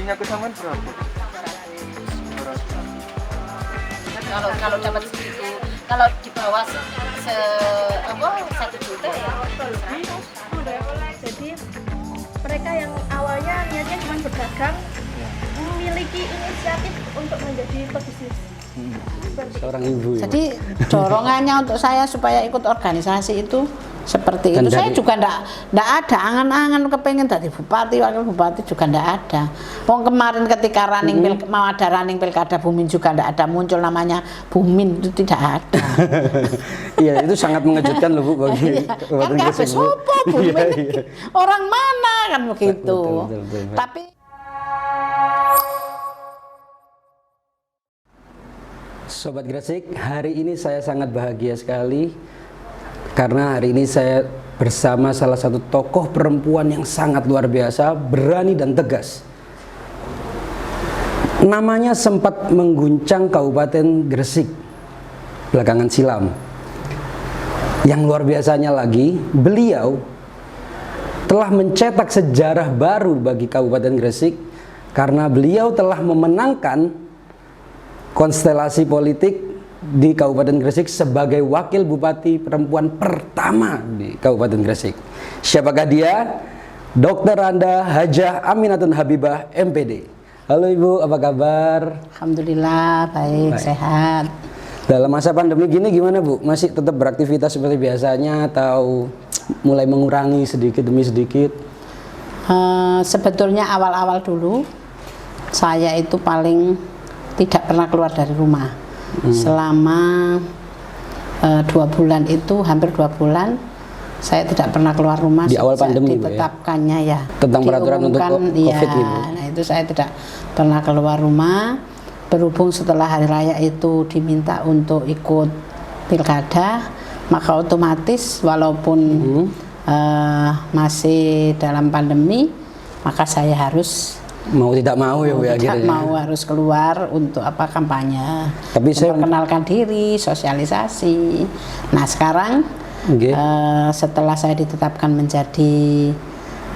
gajinya ke sampean berapa? Kalau dapat segitu, kalau di bawah apa 1 juta ya. Jadi mereka yang awalnya niatnya cuma berdagang memiliki inisiatif untuk menjadi pebisnis. Seorang ibu ya. Jadi dorongannya untuk saya supaya ikut organisasi itu seperti Dan itu. Saya dari- juga ndak ada angan-angan kepengen jadi bupati, wakil bupati juga ndak ada. Wong kemarin ketika mau ada running pilkada Bumin juga ndak ada muncul namanya Bumin, itu tidak ada. Iya, itu sangat mengejutkan loh Bu bagi Iya, kan Kabupaten nggak Gresik, Bu. sopo Bumin Iya, ini. iya. Orang mana kan begitu. Betul. Tapi Sobat Gresik, hari ini saya sangat bahagia sekali karena hari ini saya bersama salah satu tokoh perempuan yang sangat luar biasa, berani dan tegas. Namanya sempat mengguncang Kabupaten Gresik belakangan silam. Yang luar biasanya lagi, beliau telah mencetak sejarah baru bagi Kabupaten Gresik karena beliau telah memenangkan konstelasi politik di Kabupaten Gresik sebagai wakil bupati perempuan pertama di Kabupaten Gresik. Siapakah dia? Dr. Randa Hajah Aminatun Habibah MPD. Halo Ibu, apa kabar? alhamdulillah baik, sehat. Dalam masa pandemi gini gimana Bu? Masih tetap beraktivitas seperti biasanya atau mulai mengurangi sedikit demi sedikit? Sebetulnya awal-awal dulu saya itu paling tidak pernah keluar dari rumah selama 2 bulan itu, hampir 2 bulan saya tidak pernah keluar rumah Di awal sejak pandemi, Bu, ya? ditetapkannya ya, Tentang peraturan untuk diumumkan, COVID ya, nih, Bu. nah itu saya tidak pernah keluar rumah. Berhubung setelah hari raya itu diminta untuk ikut pilkada, maka otomatis walaupun masih dalam pandemi, maka saya harus Mau tidak mau ya Bu ya tidak akhirnya. mau harus keluar untuk apa kampanye, Tapi saya- memperkenalkan diri, sosialisasi. Nah sekarang Oke. setelah saya ditetapkan menjadi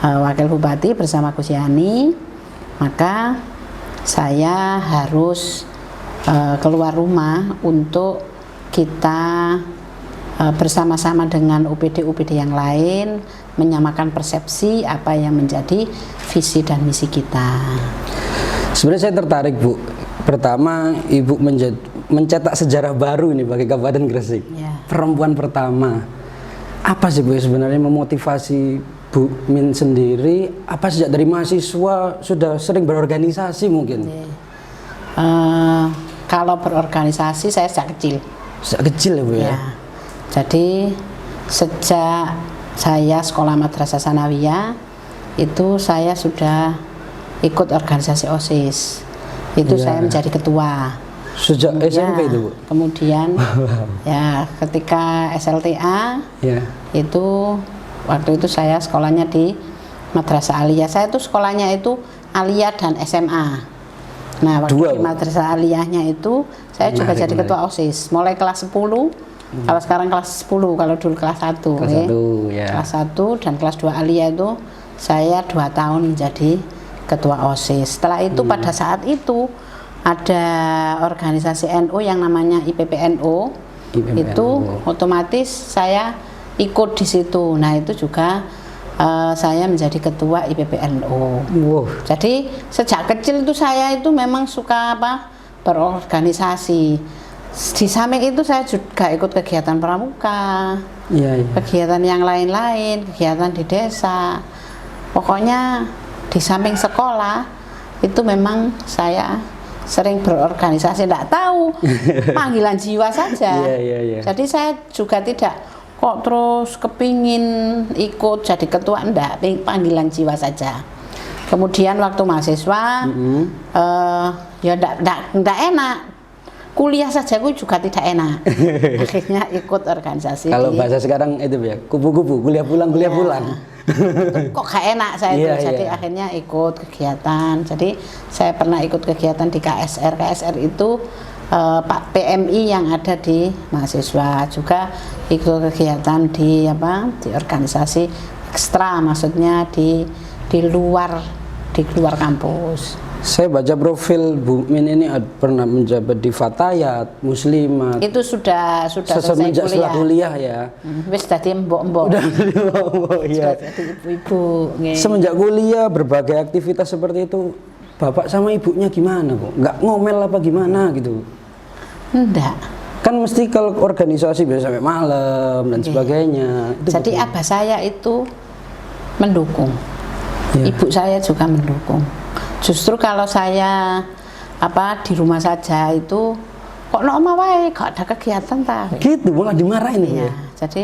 wakil bupati bersama Gus Yani, maka saya harus keluar rumah untuk kita bersama-sama dengan UPD-UPD yang lain menyamakan persepsi apa yang menjadi visi dan misi kita. Sebenarnya saya tertarik Bu. Pertama, Ibu mencetak sejarah baru ini bagi Kabupaten Gresik. Ya. Perempuan pertama. Apa sih Bu sebenarnya memotivasi Bu Min sendiri? Apa sejak dari mahasiswa sudah sering berorganisasi mungkin? Kalau berorganisasi saya sejak kecil. Sejak kecil ya Bu ya? Ya. Jadi sejak saya sekolah madrasah sanawiyah itu saya sudah ikut organisasi OSIS. Itu Ya. saya menjadi ketua. Sejak SMP itu Bu? Kemudian ya ketika SLTA Ya. itu waktu itu saya sekolahnya di Madrasah Aliyah. Saya tuh sekolahnya itu Aliyah dan SMA. Nah, waktu Dua, di Bu? Madrasah Aliyahnya itu saya juga Menarik, jadi ketua OSIS. Mulai kelas 10, kalau sekarang kelas 10, kalau dulu kelas 1. Kelas 1 ya. Kelas 1 dan kelas 2 Aliyah itu saya 2 tahun menjadi ketua OSIS. Setelah itu pada saat itu ada organisasi NU yang namanya IPPNU. IPPNU. Itu otomatis saya ikut di situ. Nah, itu juga saya menjadi ketua IPPNU. Wow. Jadi sejak kecil itu saya itu memang suka berorganisasi. Di samping itu saya juga ikut kegiatan pramuka, Iya, iya. kegiatan yang lain-lain, kegiatan di desa. Pokoknya di samping sekolah itu memang saya sering berorganisasi, tidak tahu panggilan jiwa saja. Iya. Jadi saya juga tidak kok terus kepingin ikut jadi ketua, enggak, panggilan jiwa saja. Kemudian waktu mahasiswa ya enggak enak, kuliah saja aku juga tidak enak. Akhirnya ikut organisasi. Kalau bahasa sekarang itu ya, kupu-kupu, kuliah pulang. Kok gak enak saya itu, Iya, jadi iya. akhirnya ikut kegiatan. Jadi saya pernah ikut kegiatan di KSR. KSR itu Pak PMI yang ada di mahasiswa, juga ikut kegiatan di di organisasi ekstra, maksudnya di luar kampus. Saya baca profil Bu Min ini pernah menjabat di Fatayat, Muslimat. Itu sudah selesai Semenjak setelah kuliah ya. Wis dadi mbok-mbok. Iya. Dadi ibu-ibu. Nggih. Semenjak kuliah berbagai aktivitas seperti itu, bapak sama ibunya gimana kok? Nggak ngomel apa gimana gitu? Enggak. Kan mesti kalau organisasi biasa sampai malam dan sebagainya. Itu Jadi abah saya itu mendukung. Ya. Ibu saya juga mendukung. Justru kalau saya di rumah saja itu kok oma wae gak ada kegiatan ta. Gitu malah dimarahin Iya, ya. jadi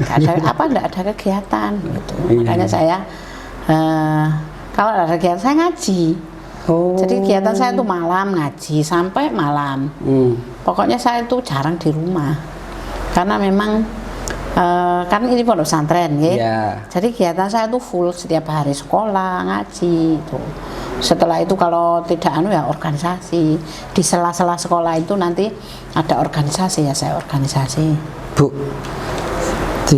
enggak ada kegiatan gitu. Iya. Makanya saya kalau ada kegiatan saya ngaji. Oh. Jadi kegiatan saya itu malam ngaji sampai malam. Pokoknya saya itu jarang di rumah. Karena memang kan ini pondok pesantren ya. Iya. Jadi kegiatan saya itu full setiap hari sekolah, ngaji itu. Setelah itu kalau tidak ya organisasi. Di sela-sela sekolah itu nanti ada organisasi ya saya organisasi. Bu, di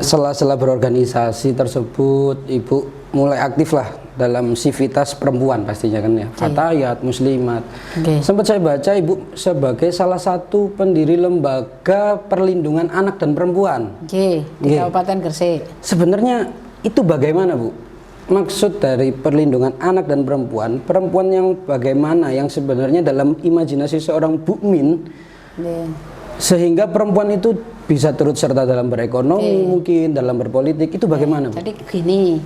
sela-sela berorganisasi tersebut Ibu mulai aktif lah dalam sivitas perempuan pastinya kan ya. Fatayat, Muslimat. Sempat saya baca Ibu sebagai salah satu pendiri lembaga perlindungan anak dan perempuan. Di Kabupaten Gresik. Sebenarnya itu bagaimana Bu? Maksud dari perlindungan anak dan perempuan yang bagaimana yang sebenarnya dalam imajinasi seorang Bu Min sehingga perempuan itu bisa turut serta dalam berekonomi mungkin dalam berpolitik itu bagaimana Bu? Jadi gini,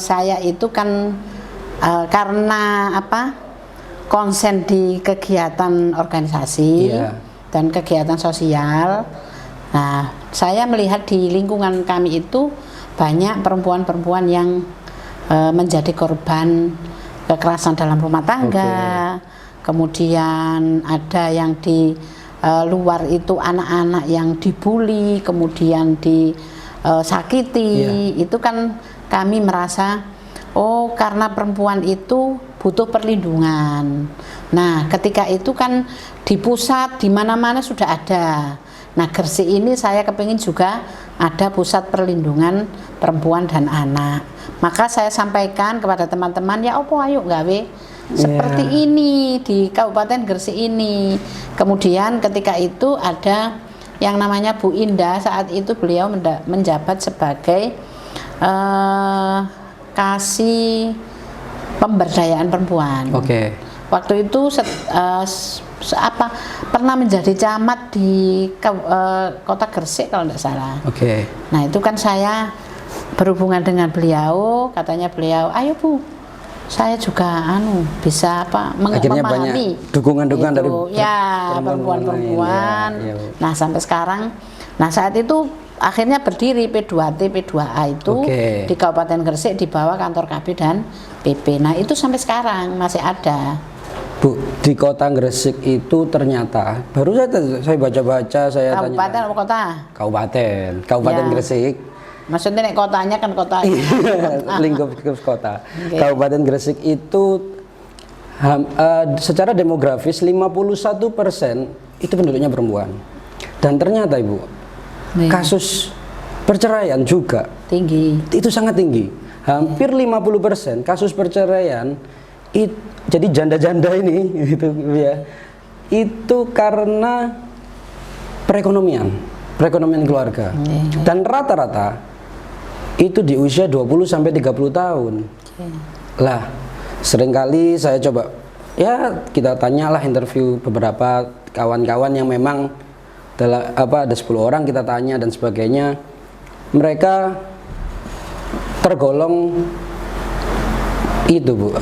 saya itu kan karena konsen di kegiatan organisasi dan kegiatan sosial. Nah, saya melihat di lingkungan kami itu banyak perempuan-perempuan yang menjadi korban kekerasan dalam rumah tangga. Kemudian ada yang di luar itu anak-anak yang dibully, kemudian disakiti. Itu kan kami merasa karena perempuan itu butuh perlindungan. Nah, ketika itu kan di pusat di mana-mana sudah ada. Nah, Gresik ini saya kepingin juga ada pusat perlindungan perempuan dan anak. Maka saya sampaikan kepada teman-teman, ya opo ayo gawe seperti ini di Kabupaten Gresik ini. Kemudian ketika itu ada yang namanya Bu Indah, saat itu beliau menjabat sebagai kasih pemberdayaan perempuan. Waktu itu pernah menjadi camat di kota Gresik kalau tidak salah. Nah itu kan saya berhubungan dengan beliau, katanya beliau, ayo Bu, saya juga bisa akhirnya memahami banyak dukungan-dukungan dari perempuan-perempuan. Nah sampai sekarang, nah saat itu akhirnya berdiri P2T, P2A itu di Kabupaten Gresik di bawah kantor KB dan PP. Nah itu sampai sekarang masih ada. Bu, di kota Gresik itu ternyata baru saya baca-baca, saya Kabupaten tanya. atau kota? Kabupaten Gresik. Maksudnya nek kotanya kan kota. Lingkup kota. Kabupaten Gresik itu secara demografis 51% itu penduduknya perempuan. Dan ternyata Ibu, kasus perceraian juga tinggi. Itu sangat tinggi. Hampir 50% kasus perceraian jadi janda-janda ini gitu ya. Itu karena perekonomian keluarga. Dan rata-rata itu di usia 20 sampai 30 tahun. Lah, seringkali saya coba kita tanyalah interview beberapa kawan-kawan yang memang ada 10 orang kita tanya dan sebagainya. Mereka tergolong itu Bu,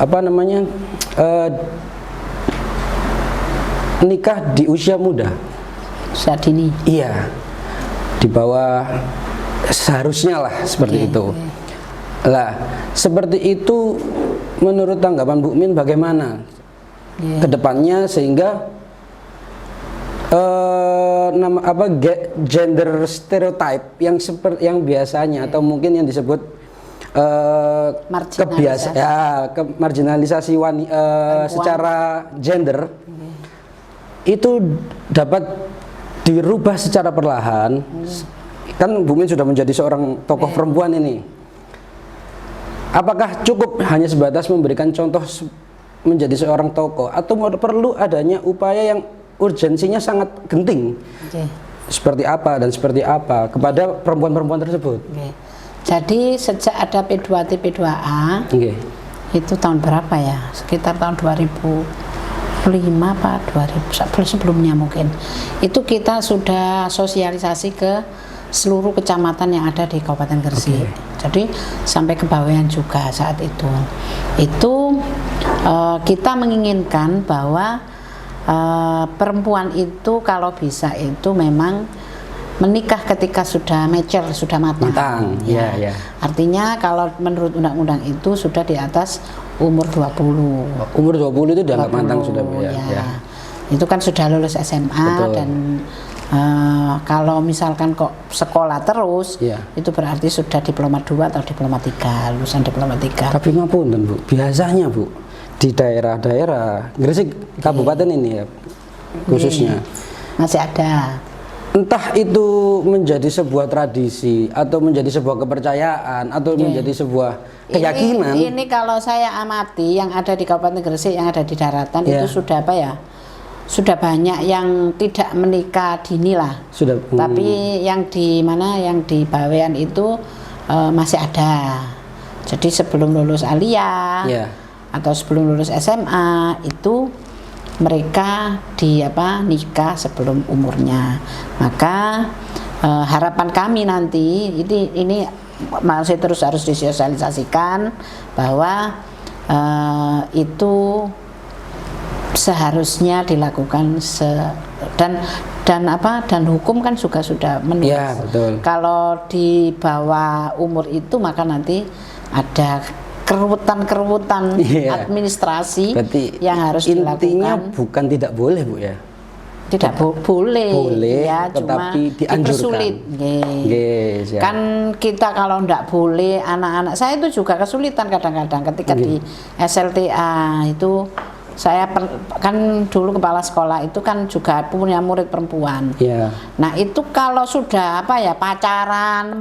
nikah di usia muda. Saat ini. Iya. Di bawah seharusnya lah seperti itu. Lah, seperti itu menurut tanggapan Bu Min bagaimana kedepannya sehingga gender stereotype yang biasanya atau mungkin yang disebut marginalisasi secara gender itu dapat dirubah secara perlahan. Kan Bu Min sudah menjadi seorang tokoh perempuan ini. Apakah cukup hanya sebatas memberikan contoh menjadi seorang tokoh, atau perlu adanya upaya yang urgensinya sangat genting? Oke. Seperti apa dan seperti apa kepada perempuan-perempuan tersebut? Oke. Jadi sejak ada P2T P2A Oke. itu tahun berapa ya? Sekitar tahun 2005 apa 2000 sebelumnya mungkin. Itu kita sudah sosialisasi ke seluruh kecamatan yang ada di Kabupaten Gresik. Jadi sampai ke Bawean juga saat itu. Itu kita menginginkan bahwa perempuan itu kalau bisa itu memang menikah ketika sudah mature, sudah matang. Ya, ya. Artinya kalau menurut undang-undang itu sudah di atas umur 20. Umur 20 itu dianggap matang sudah, ya. ya. Itu kan sudah lulus SMA. Betul. Dan kalau misalkan kok sekolah terus, Ya. itu berarti sudah diploma 2 atau diploma 3, lulusan diploma 3. Tapi ngapunten Bu, biasanya Bu di daerah-daerah Gresik Kabupaten ini ya khususnya Masih ada. entah itu menjadi sebuah tradisi atau menjadi sebuah kepercayaan atau menjadi sebuah keyakinan. Ini kalau saya amati yang ada di Kabupaten Gresik, yang ada di daratan Ya. itu sudah apa ya? Sudah banyak yang tidak menikah dini lah. Sudah. Tapi yang di mana, yang di Bawean itu masih ada. Jadi sebelum lulus aliyah Ya. atau sebelum lulus SMA itu mereka nikah sebelum umurnya. Maka harapan kami nanti ini masih terus harus disosialisasikan bahwa itu seharusnya dilakukan dan hukum kan juga sudah menulis. Ya, betul. Kalau di bawah umur itu maka nanti ada keruwetan Iya. administrasi Berarti yang harus intinya dilakukan. bukan tidak boleh Bu ya. Tidak boleh, Boleh, ya, cuma tetapi dianjurkan. dipersulit. Yes, ya. Kan kita kalau tidak boleh, anak-anak saya itu juga kesulitan kadang-kadang ketika di SLTA itu. Saya kan dulu kepala sekolah itu kan juga punya murid perempuan. Ya. Nah itu kalau sudah pacaran,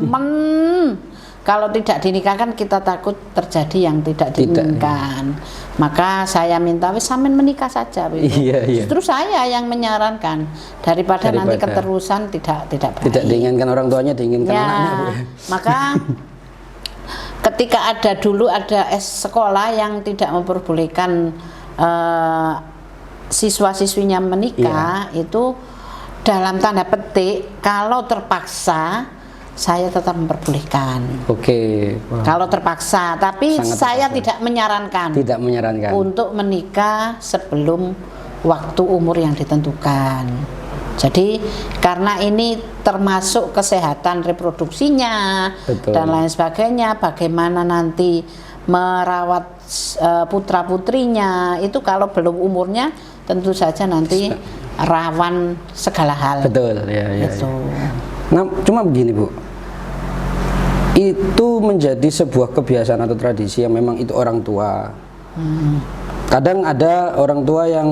kalau tidak dinikahkan kita takut terjadi yang tidak diinginkan. Maka saya minta sampean menikah saja. Iya, iya. Justru saya yang menyarankan daripada nanti keterusan tidak baik. Tidak diinginkan orang tuanya, diinginkan Ya, anaknya Bu. maka ketika dulu ada sekolah yang tidak memperbolehkan siswa-siswinya menikah, itu dalam tanda petik kalau terpaksa saya tetap memperbolehkan. Oke. Wah. Kalau terpaksa, tapi Sangat saya terpaksa. tidak menyarankan Tidak menyarankan. untuk menikah sebelum waktu umur yang ditentukan. Jadi karena ini termasuk kesehatan reproduksinya. Betul. Dan lain sebagainya, bagaimana nanti merawat putra putrinya itu kalau belum umurnya tentu saja nanti rawan segala hal. Betul, ya, ya. Gitu. Nah, cuma begini Bu, itu menjadi sebuah kebiasaan atau tradisi yang memang itu orang tua. Kadang ada orang tua yang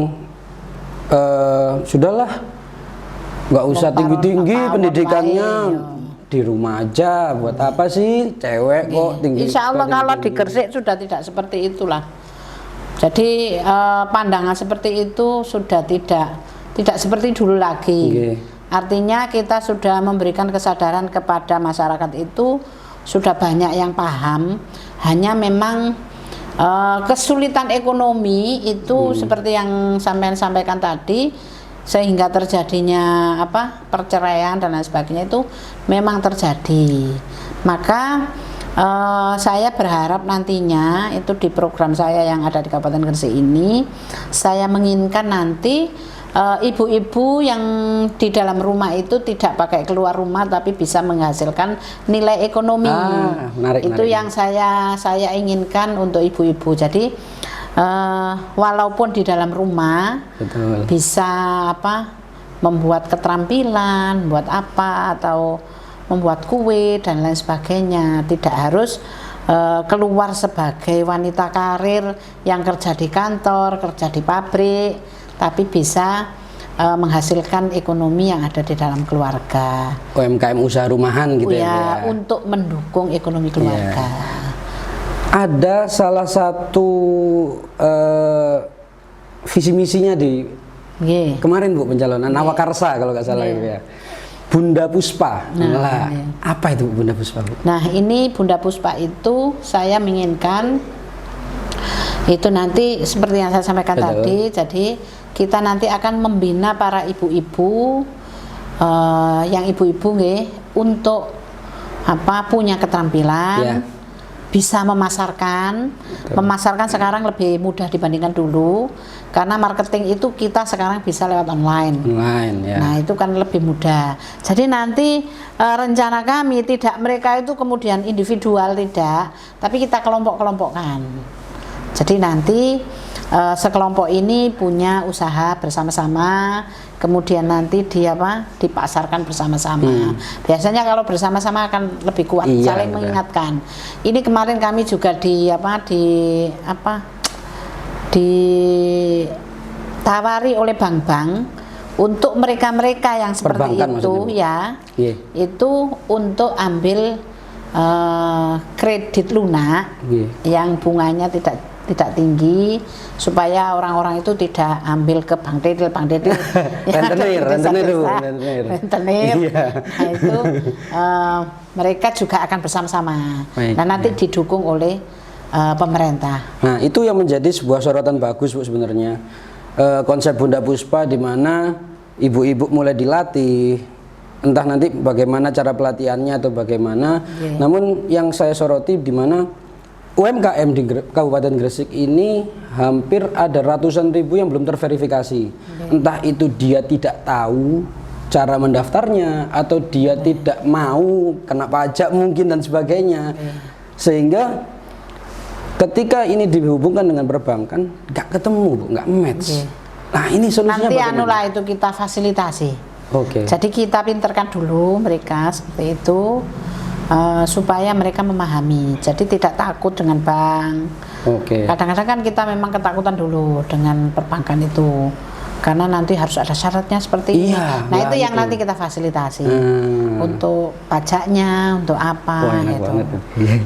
sudahlah, nggak usah tinggi-tinggi pendidikannya, di rumah aja, buat apa sih cewek kok tinggi. Insya Allah kalau di Gresik sudah tidak seperti itulah. Jadi pandangan seperti itu sudah tidak seperti dulu lagi. Oke. Artinya kita sudah memberikan kesadaran kepada masyarakat itu sudah banyak yang paham. Hanya memang kesulitan ekonomi itu seperti yang sampean sampaikan tadi, sehingga terjadinya perceraian dan lain sebagainya itu memang terjadi. Maka saya berharap nantinya itu di program saya yang ada di Kabupaten Gresik ini, saya menginginkan nanti ibu-ibu yang di dalam rumah itu tidak pakai keluar rumah tapi bisa menghasilkan nilai ekonomi. Itu yang saya inginkan untuk ibu-ibu. Jadi walaupun di dalam rumah, Betul. bisa membuat keterampilan, buat atau membuat kue dan lain sebagainya, tidak harus keluar sebagai wanita karir yang kerja di kantor, kerja di pabrik, tapi bisa menghasilkan ekonomi yang ada di dalam keluarga. UMKM usaha rumahan gitu ya, untuk mendukung ekonomi keluarga. ada salah satu visi misinya di Nggih. kemarin Bu pencalonan Nawakarsa kalau nggak salah itu ya. Bunda Puspa. Nah, apa itu Bunda Puspa, Bu? Nah, ini Bunda Puspa itu saya menginginkan itu nanti seperti yang saya sampaikan Betul. tadi, jadi kita nanti akan membina para ibu-ibu yang ibu-ibu nggih untuk apa punya keterampilan, Ya. bisa memasarkan. Memasarkan sekarang lebih mudah dibandingkan dulu karena marketing itu kita sekarang bisa lewat online. Online ya. Nah, itu kan lebih mudah. Jadi nanti rencana kami tidak mereka itu kemudian individual tidak, tapi kita kelompok-kelompokkan. Jadi nanti sekelompok ini punya usaha bersama-sama, kemudian nanti dipasarkan bersama-sama. Biasanya kalau bersama-sama akan lebih kuat, Iya, saling betul. mengingatkan. Ini kemarin kami juga ditawari oleh bank-bank untuk mereka-mereka yang seperti Perbankan itu maksudnya, Bu? ya, Iya. itu untuk ambil kredit lunak Iya. yang bunganya tidak tinggi supaya orang-orang itu tidak ambil ke bank dedel Rentenir, Bu, rentenir. Iya. Nah itu mereka juga akan bersama-sama. Baik, Nah nanti didukung oleh pemerintah. Nah, itu yang menjadi sebuah sorotan bagus Bu sebenarnya. Konsep Bunda Puspa di mana ibu-ibu mulai dilatih, entah nanti bagaimana cara pelatihannya atau bagaimana. Yeah. Namun yang saya soroti di mana UMKM di Kabupaten Gresik ini hampir ada ratusan ribu yang belum terverifikasi. Entah itu dia tidak tahu cara mendaftarnya atau dia tidak mau kena pajak mungkin dan sebagainya. Sehingga ketika ini dihubungkan dengan perbankan nggak ketemu Bu, nggak match. Nah, ini solusinya Nanti bagaimana? anulah itu kita fasilitasi. Oke. Jadi kita pinterkan dulu mereka seperti itu supaya mereka memahami. Jadi tidak takut dengan bank. Oke. Kadang-kadang kan kita memang ketakutan dulu dengan perbankan itu. Karena nanti harus ada syaratnya seperti ini. Iya, Nah, ya itu yang itu. nanti kita fasilitasi. Hmm. Untuk pajaknya, untuk apa Wah, enak gitu. banget.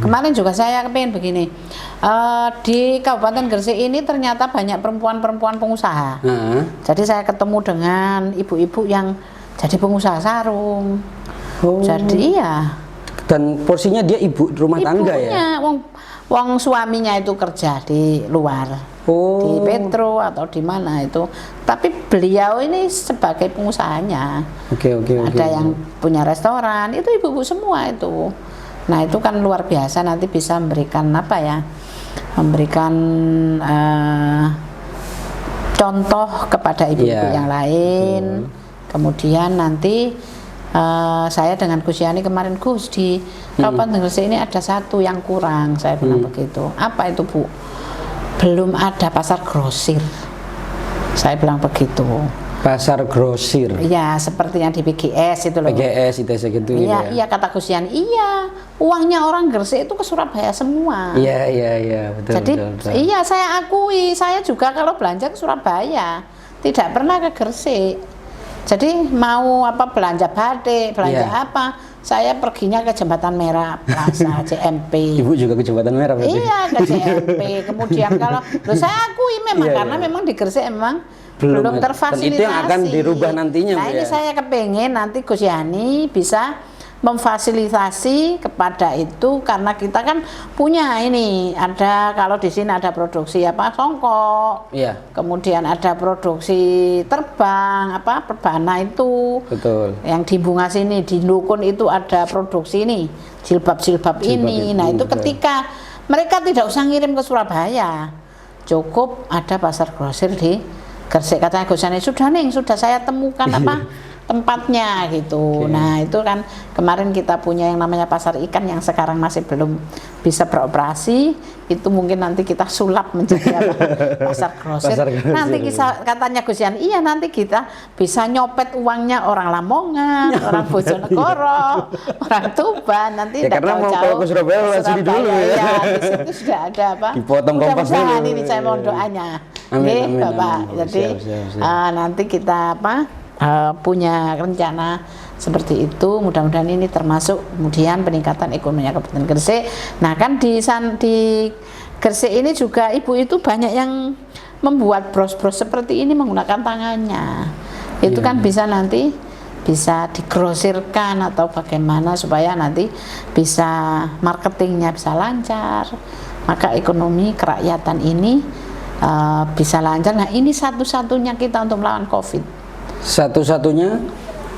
Kemarin juga saya kepingin begini. Di Kabupaten Gresik ini ternyata banyak perempuan-perempuan pengusaha. Nah. Jadi saya ketemu dengan ibu-ibu yang jadi pengusaha sarung. Oh. Jadi iya. Dan porsinya dia ibu rumah tangga ya. Ibunya, wong suaminya itu kerja di luar. Oh. Di Petro atau di mana itu, tapi beliau ini sebagai pengusahanya. Oke. Ada yang punya restoran, itu ibu-ibu semua itu. Nah itu kan luar biasa, nanti bisa memberikan apa ya, memberikan contoh kepada ibu-ibu Iya, yang lain. Kemudian nanti saya dengan Gus Yani kemarin, Gus, di Kabupaten Gresik ini ada satu yang kurang, saya bilang begitu. Apa itu Bu? Belum ada pasar grosir, saya bilang begitu. Pasar grosir. Iya, seperti yang di BGS itu loh. PGS ITC gitu Iya, ya. iya kata Gus Yani, iya, uangnya orang Gresik itu ke Surabaya semua. Iya, betul. Jadi betul. iya saya akui, saya juga kalau belanja ke Surabaya tidak pernah ke Gresik. Jadi mau apa belanja batik, belanja Iya. apa, saya perginya ke Jembatan Merah Plaza CMP. Ibu juga ke Jembatan Merah berarti. Iya ke CMP. Kemudian kalau saya akui memang Iya, karena iya. memang di Gresik memang Belum belum ada. terfasilitasi. Dan itu yang akan dirubah nantinya, Nah Bu, ini ya? saya kepengen nanti Gus Yani bisa memfasilitasi kepada itu karena kita kan punya ini ada kalau di sini ada produksi apa songkok, Iya. kemudian ada produksi terbang apa perbana itu, Betul. yang di Bunga sini di Dukun itu ada produksi ini jilbab-jilbab ini. Nah itu betul. ketika mereka tidak usah ngirim ke Surabaya, cukup ada pasar grosir di Gresik. Katanya Gus Yani, sudah saya temukan apa tempatnya gitu. Nah itu kan kemarin kita punya yang namanya pasar ikan yang sekarang masih belum bisa beroperasi. Itu mungkin nanti kita sulap menjadi apa? Pasar grosir. Pasar grosir. Nanti katanya Gus Yani, iya nanti kita bisa nyopet uangnya orang Lamongan, orang Bojonegoro, orang Tuban. Nanti Ya, tidak karena mau jauh-jauh kalau ke Surabaya lewat sini dulu ya. Ya, di situ sudah ada apa? Dipotong Kompas Mudah-mudahan dulu. ini saya mohon doanya. Amin, Oke, amin, Bapak. amin. Jadi Siap. nanti kita apa? punya rencana seperti itu. Mudah-mudahan ini termasuk kemudian peningkatan ekonomi Kabupaten Gresik. Nah kan di Gresik ini juga ibu itu banyak yang membuat bros-bros seperti ini menggunakan tangannya. Itu kan bisa nanti bisa digrosirkan atau bagaimana supaya nanti bisa marketingnya bisa lancar, maka ekonomi kerakyatan ini bisa lancar. Nah ini satu-satunya kita untuk melawan COVID. Satu-satunya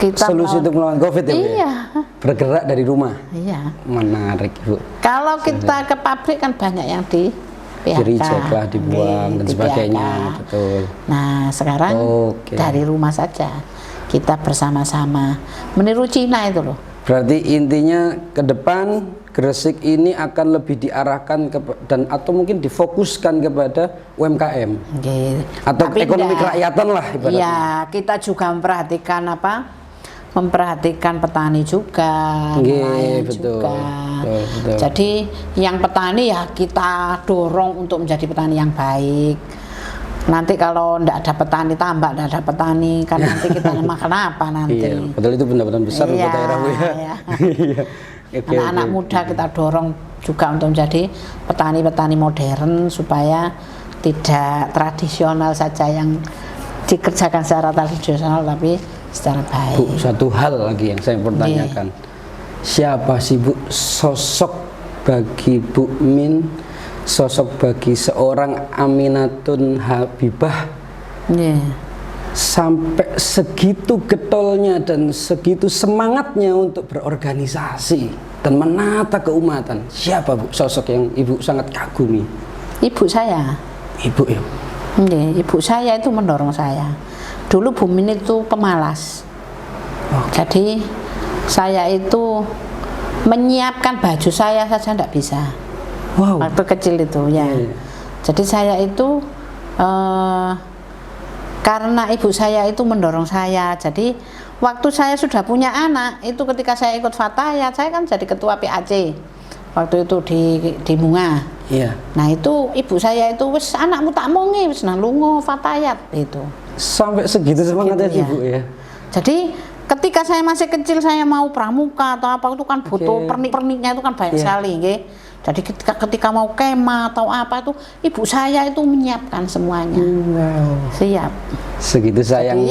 kita solusi untuk melawan COVID ya, Bu? Iya. Bergerak dari rumah. Iya. Menarik, Bu. Kalau kita ke pabrik kan banyak yang di PHK, di-reject lah, dibuang dan sebagainya, betul. Nah sekarang dari rumah saja kita bersama-sama meniru Cina itu loh. Berarti intinya ke depan Gresik ini akan lebih diarahkan dan atau mungkin difokuskan kepada UMKM atau tapi ekonomi kerakyatan lah ibaratnya. Iya, kita juga memperhatikan memperhatikan petani juga, nelayan juga. Betul. Jadi yang petani ya kita dorong untuk menjadi petani yang baik. Nanti kalau tidak ada petani tambah, tidak ada petani kan nanti kita makan apa nanti? Iya, betul, itu benar-benar besar buat daerah, Bu ya. Anak-anak muda kita dorong juga untuk menjadi petani-petani modern supaya tidak tradisional saja yang dikerjakan secara tradisional tapi secara baik. Bu, satu hal lagi yang saya pertanyakan, siapa sih Bu sosok bagi Bu Min? Sosok bagi seorang Aminatun Habibah sampai segitu getolnya dan segitu semangatnya untuk berorganisasi dan menata keumatan. Siapa Bu sosok yang Ibu sangat kagumi? Ibu saya. Ibu ya? Ibu saya itu mendorong saya. Dulu Bu Min itu pemalas. Jadi saya itu menyiapkan baju saya saja tidak bisa. Waktu kecil itu ya. Jadi saya itu karena ibu saya itu mendorong saya. Jadi waktu saya sudah punya anak itu ketika saya ikut Fatayat, saya kan jadi ketua PAC waktu itu di Bunga. Nah itu ibu saya itu wis anakmu tak mongi wis nang lunga Fatayat itu. Sampai segitu semangatnya Ibu ya. Jadi ketika saya masih kecil saya mau pramuka atau apa itu kan butuh perniknya itu kan banyak sekali, Jadi ketika mau kemah atau apa tuh ibu saya itu menyiapkan semuanya. Siap. Segitu sayang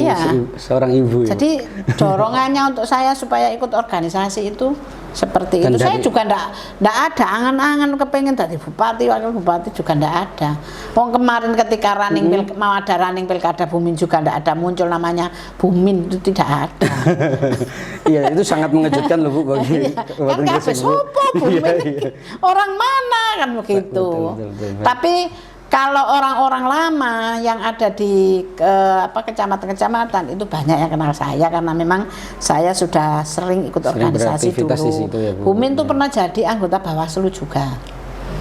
seorang ibu. Jadi dorongannya untuk saya supaya ikut organisasi itu seperti itu. Saya juga ndak ada angan-angan kepengen jadi bupati, wakil bupati juga ndak ada. Kemarin ketika mau ada running pilkada Bumin juga ndak ada muncul namanya Bumin, itu tidak ada. Iya, itu sangat mengejutkan loh Bu bagi kan kabeh sopo Bumin. Orang mana kan begitu. Betul. Tapi kalau orang-orang lama yang ada di kecamatan-kecamatan itu banyak yang kenal saya karena memang saya sudah sering ikut organisasi dulu. Ya, Bumin tuh pernah jadi anggota Bawaslu juga.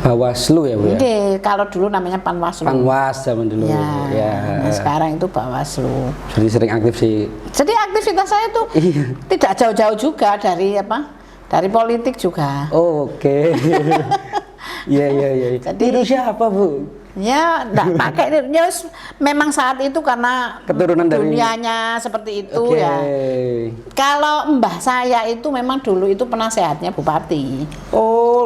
Bawaslu ya Bu ya? Kalau dulu namanya Panwaslu. Panwas zaman dulu. Nah sekarang itu Bawaslu. Jadi sering aktif sih. Jadi aktivitas saya tuh tidak jauh-jauh juga dari dari politik juga. Iya. Jadi itu siapa Bu? Ya, enggak pakai ya, memang saat itu karena keturunan dari dunianya seperti itu ya. Kalau mbah saya itu memang dulu itu penasehatnya bupati.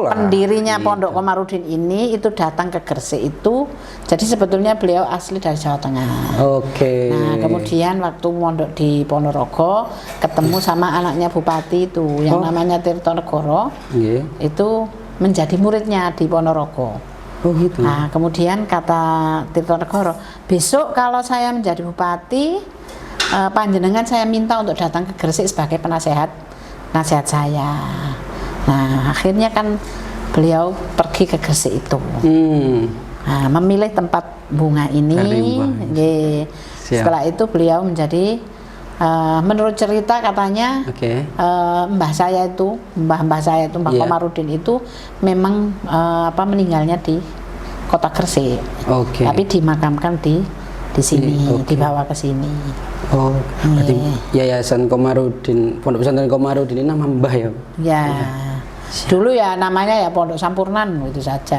Pendirinya Pondok Komarudin ini itu datang ke Gresik itu. Jadi sebetulnya beliau asli dari Jawa Tengah. Nah, kemudian waktu mondok di Ponorogo ketemu sama anaknya bupati itu yang namanya Tirtonegoro. Itu menjadi muridnya di Ponorogo. Nah, kemudian kata Tirtonegoro, besok kalau saya menjadi bupati, panjenengan saya minta untuk datang ke Gresik sebagai nasihat saya. Nah, akhirnya kan beliau pergi ke Gresik itu. Nah, memilih tempat Bunga ini. Setelah itu beliau menjadi menurut cerita katanya mbah saya itu Mbah Komarudin itu memang meninggalnya di kota Gresik, tapi dimakamkan di sini, dibawa ke sini. Berarti Yayasan Komarudin, Pondok Pesantren Komarudin ini nama mbah ya? Dulu ya namanya ya Pondok Sampurnan itu saja.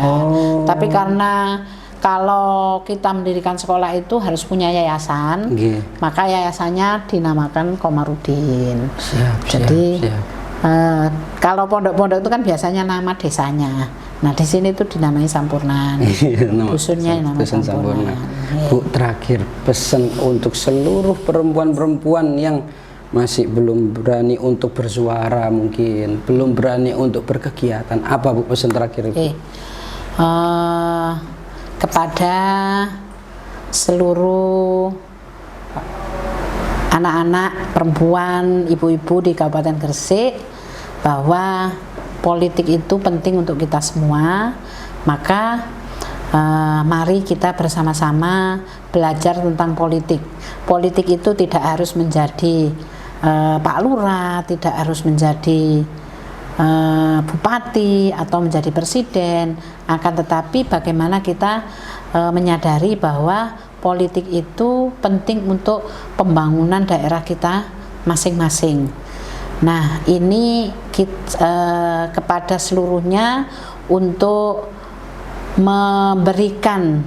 Tapi karena kalau kita mendirikan sekolah itu harus punya yayasan, Nggih. maka yayasannya dinamakan Komarudin. Siap, Jadi siap. kalau pondok-pondok itu kan biasanya nama desanya. Nah di sini tuh dinamai Sampurnan. Nama Dusunnya namanya Dusun Sampurna. Sampurnan. Bu, terakhir pesan untuk seluruh perempuan-perempuan yang masih belum berani untuk bersuara, mungkin belum berani untuk berkegiatan, apa Bu pesan terakhir itu? Kepada seluruh anak-anak perempuan, ibu-ibu di Kabupaten Gresik, bahwa politik itu penting untuk kita semua. Maka mari kita bersama-sama belajar tentang politik. Politik itu tidak harus menjadi Pak Lurah, tidak harus menjadi bupati atau menjadi presiden, akan tetapi bagaimana kita menyadari bahwa politik itu penting untuk pembangunan daerah kita masing-masing. Nah, ini kepada seluruhnya untuk memberikan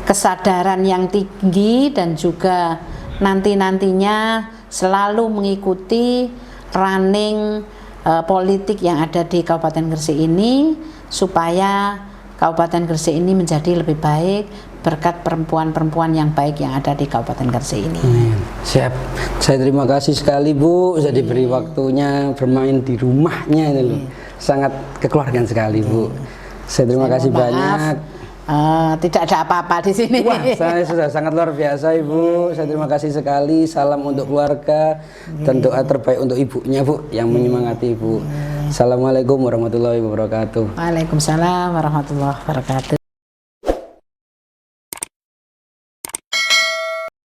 kesadaran yang tinggi dan juga nanti-nantinya selalu mengikuti running politik yang ada di Kabupaten Gresik ini, supaya Kabupaten Gresik ini menjadi lebih baik berkat perempuan-perempuan yang baik yang ada di Kabupaten Gresik ini. Siap. Saya terima kasih sekali Bu, saya diberi waktunya bermain di rumahnya ini loh. Sangat kekeluargaan sekali Bu. Saya terima kasih mohon banyak. Tidak ada apa-apa di sini. Wah, saya sudah sangat luar biasa Ibu. Saya terima kasih sekali. Salam untuk keluarga dan doa terbaik untuk ibunya Bu yang menyemangati Ibu. Assalamualaikum warahmatullahi wabarakatuh. Waalaikumsalam warahmatullahi wabarakatuh.